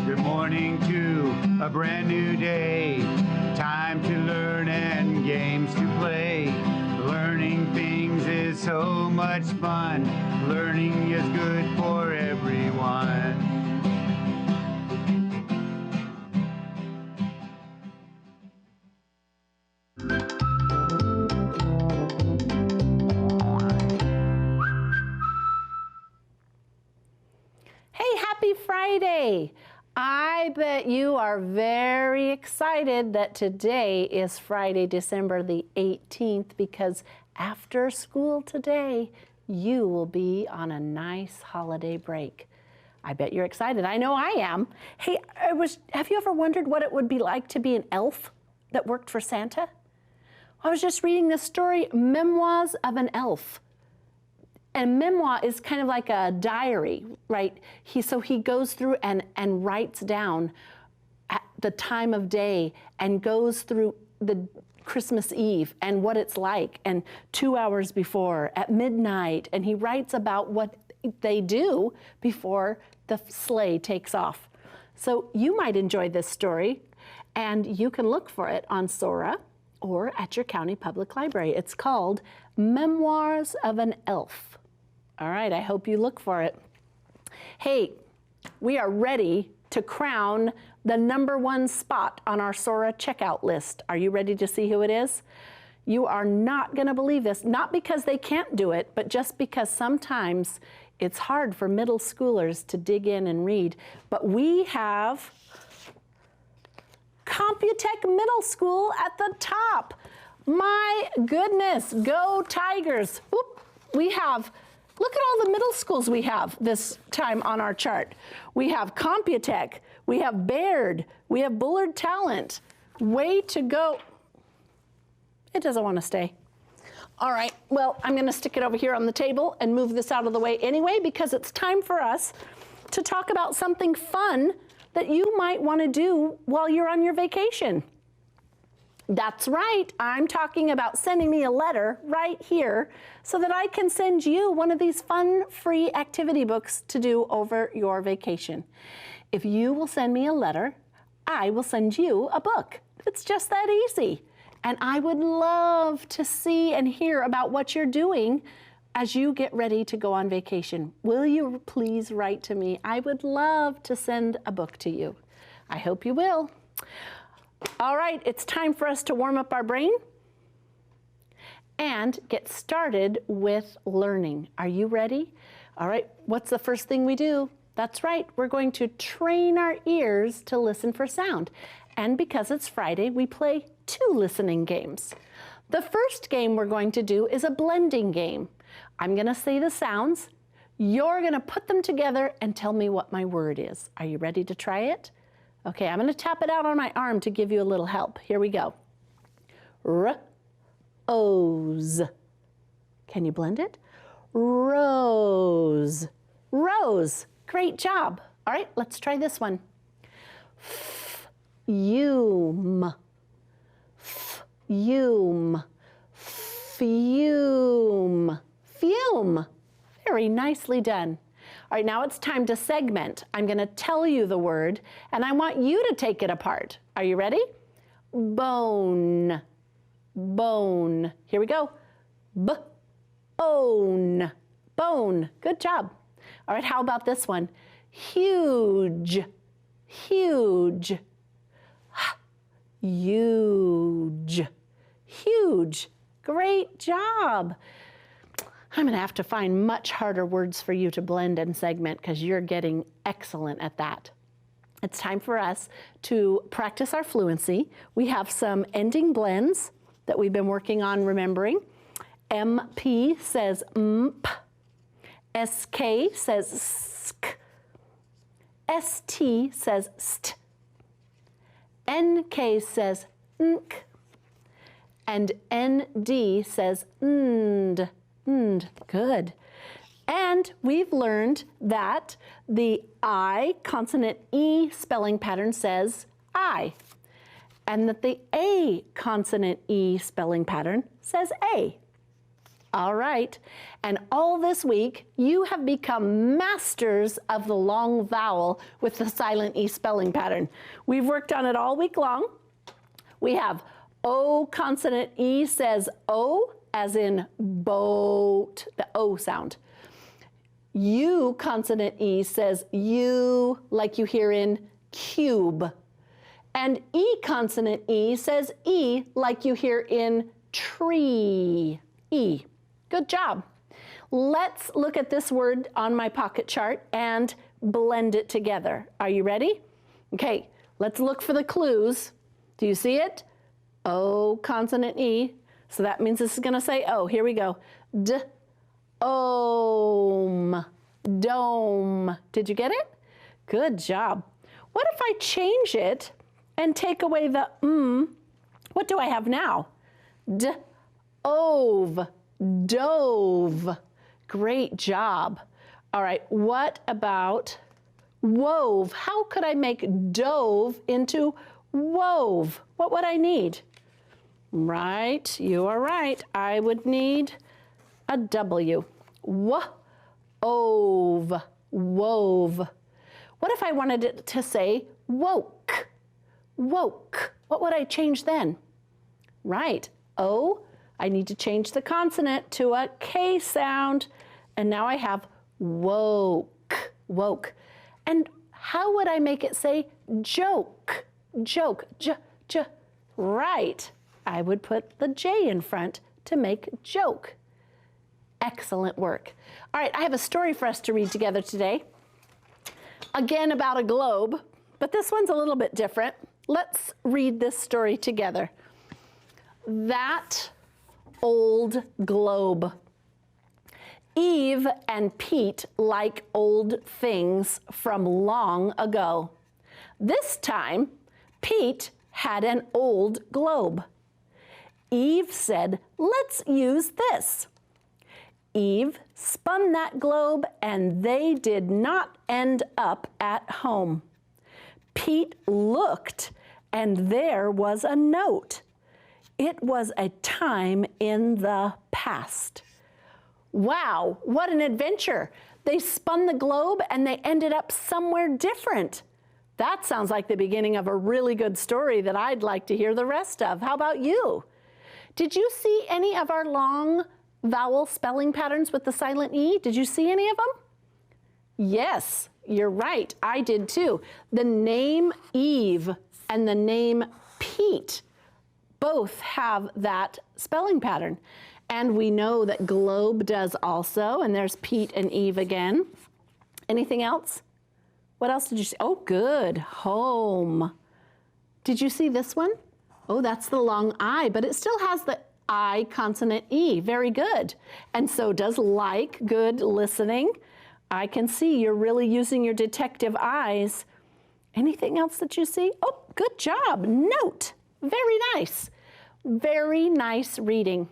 Good morning to a brand new day. Time to learn and games to play. Learning things is so much fun. Learning is good for everyone. Hey, happy Friday! I bet you are very excited that today is Friday, December the 18th, because after school today, you will be on a nice holiday break. I bet you're excited. I know I am. Hey, have you ever wondered what it would be like to be an elf that worked for Santa? I was just reading this story, Memoirs of an Elf. And memoir is kind of like a diary, right? So he goes through and writes down at the time of day and goes through the Christmas Eve and what it's like, and 2 hours before, at midnight, and he writes about what they do before the sleigh takes off. So you might enjoy this story, and you can look for it on Sora or at your county public library. It's called Memoirs of an Elf. All right, I hope you look for it. Hey, we are ready to crown the #1 spot on our Sora checkout list. Are you ready to see who it is? You are not gonna believe this, not because they can't do it, but just because sometimes it's hard for middle schoolers to dig in and read. But we have Computech Middle School at the top. My goodness, go Tigers. Oop, we have, look at all the middle schools we have this time on our chart. We have Computech, we have Baird, we have Bullard Talent. Way to go. It doesn't want to stay. All right, well, I'm gonna stick it over here on the table and move this out of the way anyway, because it's time for us to talk about something fun that you might want to do while you're on your vacation. That's right, I'm talking about sending me a letter right here so that I can send you one of these fun, free activity books to do over your vacation. If you will send me a letter, I will send you a book. It's just that easy. And I would love to see and hear about what you're doing as you get ready to go on vacation. Will you please write to me? I would love to send a book to you. I hope you will. All right, it's time for us to warm up our brain and get started with learning. Are you ready? All right, what's the first thing we do? That's right, we're going to train our ears to listen for sound. And because it's Friday, we play 2 listening games. The first game we're going to do is a blending game. I'm gonna say the sounds, you're gonna put them together and tell me what my word is. Are you ready to try it? Okay, I'm gonna tap it out on my arm to give you a little help. Here we go. R-O's. Can you blend it? Rose. Rose. Great job. All right, let's try this one. Fume. Fume. Fume. Fume. Very nicely done. All right, now it's time to segment. I'm gonna tell you the word, and I want you to take it apart. Are you ready? Bone. Bone. Here we go. B-own. Bone. Good job. All right, how about this one? Huge. Huge. Huge. Huge. Great job. I'm gonna have to find much harder words for you to blend and segment because you're getting excellent at that. It's time for us to practice our fluency. We have some ending blends that we've been working on remembering. MP says mp. SK says sk. ST says st. NK says nk. And ND says nd. Good. And we've learned that the I consonant E spelling pattern says I, and that the A consonant E spelling pattern says A. All right. And all this week, you have become masters of the long vowel with the silent E spelling pattern. We've worked on it all week long. We have O consonant E says O as in boat, the O sound. U consonant E says U like you hear in cube. And E consonant E says E like you hear in tree. E. Good job. Let's look at this word on my pocket chart and blend it together. Are you ready? Okay, let's look for the clues. Do you see it? O consonant E. So that means this is going to say O. Here we go. Dome. Dome. Did you get it? Good job. What if I change it and take away the What do I have now? Ove. Dove. Great job. All right, what about wove? How could I make dove into wove? What would I need? Right, you are right. I would need a W. Wove. Wove. What if I wanted it to say woke? Woke. What would I change then? Right, O. I need to change the consonant to a K sound. And now I have woke. Woke. And how would I make it say joke? Joke. Right. I would put the J in front to make joke. Excellent work. All right, I have a story for us to read together today. Again, about a globe, but this one's a little bit different. Let's read this story together. That old globe. Eve and Pete like old things from long ago. This time, Pete had an old globe. Eve said, "Let's use this." Eve spun that globe and they did not end up at home. Pete looked and there was a note. It was a time in the past. Wow, what an adventure. They spun the globe and they ended up somewhere different. That sounds like the beginning of a really good story that I'd like to hear the rest of. How about you? Did you see any of our long vowel spelling patterns with the silent E? Did you see any of them? Yes, you're right. I did too. The name Eve and the name Pete both have that spelling pattern. And we know that globe does also, and there's Pete and Eve again. Anything else? What else did you see? Oh, good. Home. Did you see this one? Oh, that's the long I, but it still has the I consonant E. Very good. And so does like. Good listening. I can see you're really using your detective eyes. Anything else that you see? Oh, good job. Note. Very nice. Very nice reading.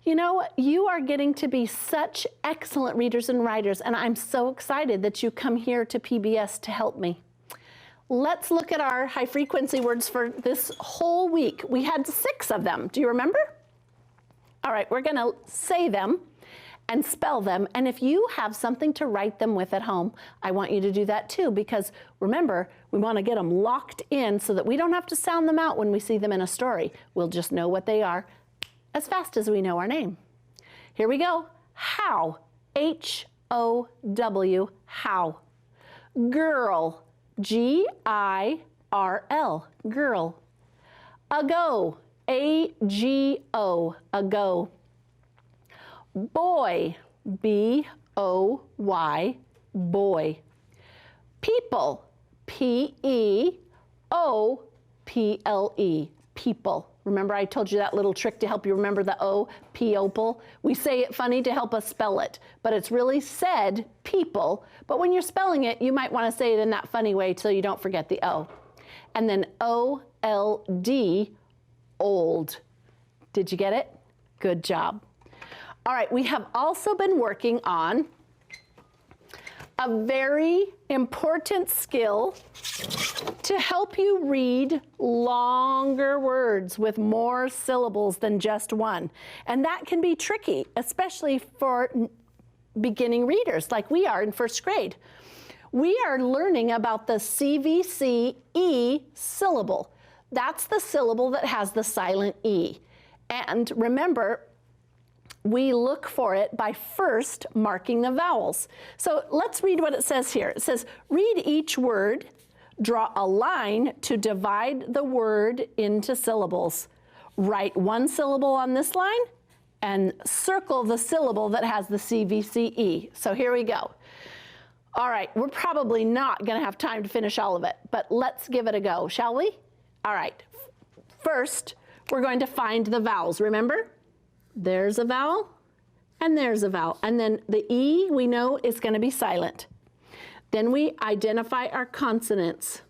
You know, you are getting to be such excellent readers and writers, and I'm so excited that you come here to PBS to help me. Let's look at our high frequency words for this whole week. We had 6 of them. Do you remember? All right, we're going to say them and spell them. And if you have something to write them with at home, I want you to do that too, because remember, we want to get them locked in so that we don't have to sound them out when we see them in a story. We'll just know what they are as fast as we know our name. Here we go. How. H-O-W. How. Girl. G-I-R-L. Girl. Ago. A-G-O. Ago. Boy. B-O-Y. Boy. People. P-E-O-P-L-E. People. Remember I told you that little trick to help you remember the O, P-opal? We say it funny to help us spell it, but it's really said people. But when you're spelling it, you might want to say it in that funny way so you don't forget the O. And then O-L-D, old. Did you get it? Good job. All right, we have also been working on a very important skill to help you read longer words with more syllables than just one. And that can be tricky, especially for beginning readers like we are in first grade. We are learning about the CVC-E syllable. That's the syllable that has the silent E. And remember, we look for it by first marking the vowels. So let's read what it says here. It says, read each word, draw a line to divide the word into syllables. Write one syllable on this line and circle the syllable that has the CVCE. So here we go. All right, we're probably not going to have time to finish all of it, but let's give it a go, shall we? All right, first we're going to find the vowels. Remember, there's a vowel and there's a vowel, and then the E we know is going to be silent. Then we identify our consonants.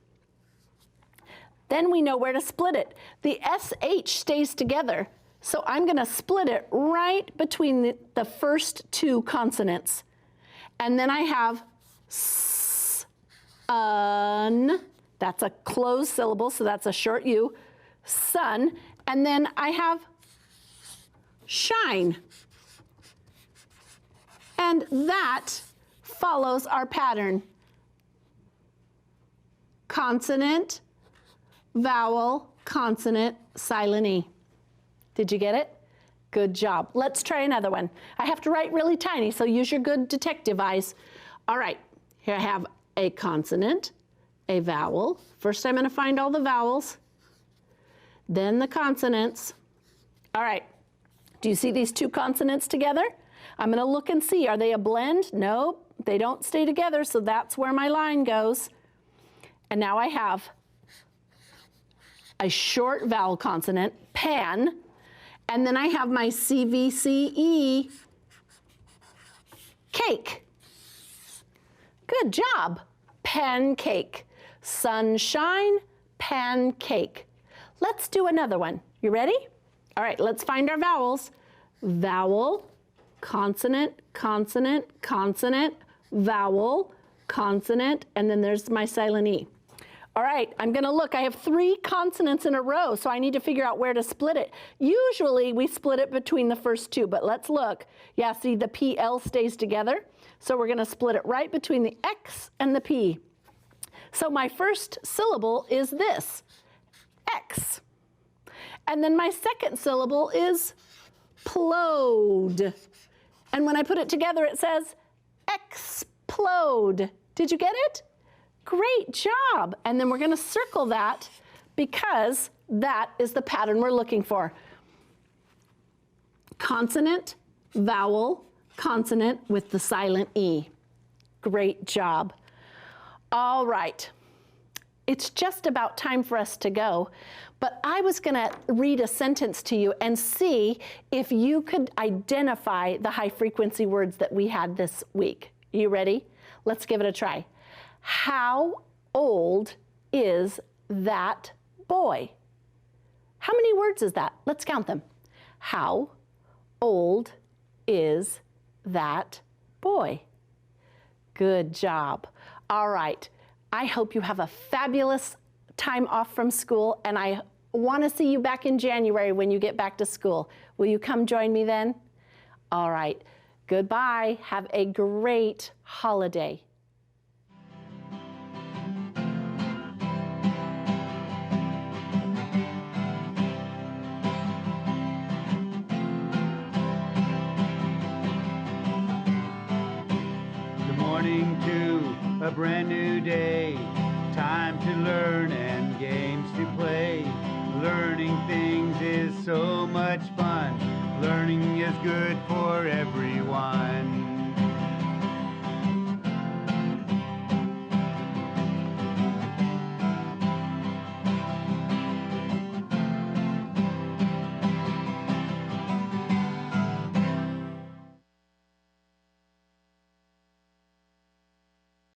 Then we know where to split it. The SH stays together, so I'm going to split it right between the first two consonants. And then I have sun, that's a closed syllable, so that's a short U, sun, and then I have shine. And that follows our pattern. Consonant, vowel, consonant, silent E. Did you get it? Good job. Let's try another one. I have to write really tiny, so use your good detective eyes. All right, here I have a consonant, a vowel. First I'm going to find all the vowels, then the consonants. All right, do you see these two consonants together? I'm going to look and see, are they a blend? Nope, they don't stay together, so that's where my line goes. And now I have a short vowel consonant, pan, and then I have my CVCE, cake. Good job. Pancake. Sunshine, pancake. Let's do another one. You ready? All right, let's find our vowels. Vowel, consonant, consonant, consonant, vowel, consonant, and then there's my silent E. All right, I'm going to look. I have 3 consonants in a row, so I need to figure out where to split it. Usually we split it between the first 2, but let's look. Yeah, see the PL stays together, so we're going to split it right between the X and the P. So my first syllable is this, X. And then my second syllable is plode. And when I put it together, it says explode. Did you get it? Great job. And then we're going to circle that because that is the pattern we're looking for. Consonant, vowel, consonant with the silent E. Great job. All right. It's just about time for us to go, but I was going to read a sentence to you and see if you could identify the high frequency words that we had this week. You ready? Let's give it a try. How old is that boy? How many words is that? Let's count them. How old is that boy? Good job. All right. I hope you have a fabulous time off from school, and I want to see you back in January when you get back to school. Will you come join me then? All right. Goodbye. Have a great holiday. To a brand new day, time to learn and games to play. Learning things is so much fun. Learning is good for everyone.